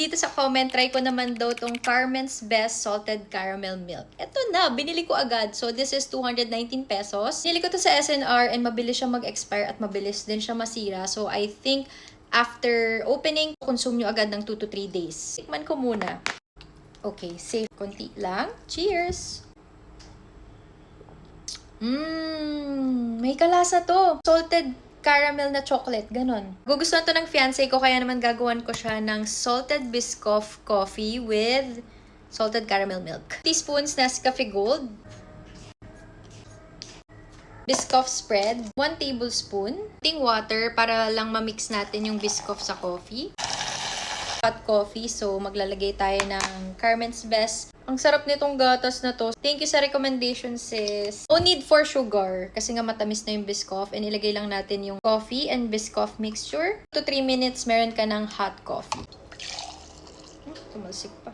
dito sa comment, try ko naman daw tong Carmen's Best Salted Caramel Milk. Ito na, binili ko agad. So, this is 219 pesos. Binili ko to sa SNR and mabilis siya mag-expire at mabilis din siya masira. So, I think after opening, consume nyo agad ng 2 to 3 days. Tikman ko muna. Okay, safe. Konti lang. Cheers! May kalasa to. Salted caramel na chocolate, ganon. Gugustuhan to ng fiancé ko, kaya naman gagawan ko siya ng salted Biscoff coffee with salted caramel milk. Teaspoons Nescafe Gold. Biscoff spread. 1 tablespoon. Ting water para lang ma-mix natin yung Biscoff sa coffee. Hot coffee, so maglalagay tayo ng Carmen's Best. Ang sarap nitong gatas na to. Thank you sa recommendation, sis. No need for sugar kasi nga matamis na yung Biscoff, and ilagay lang natin yung coffee and Biscoff mixture. 2 to 3 minutes, meron ka ng hot coffee. Tumalsik pa.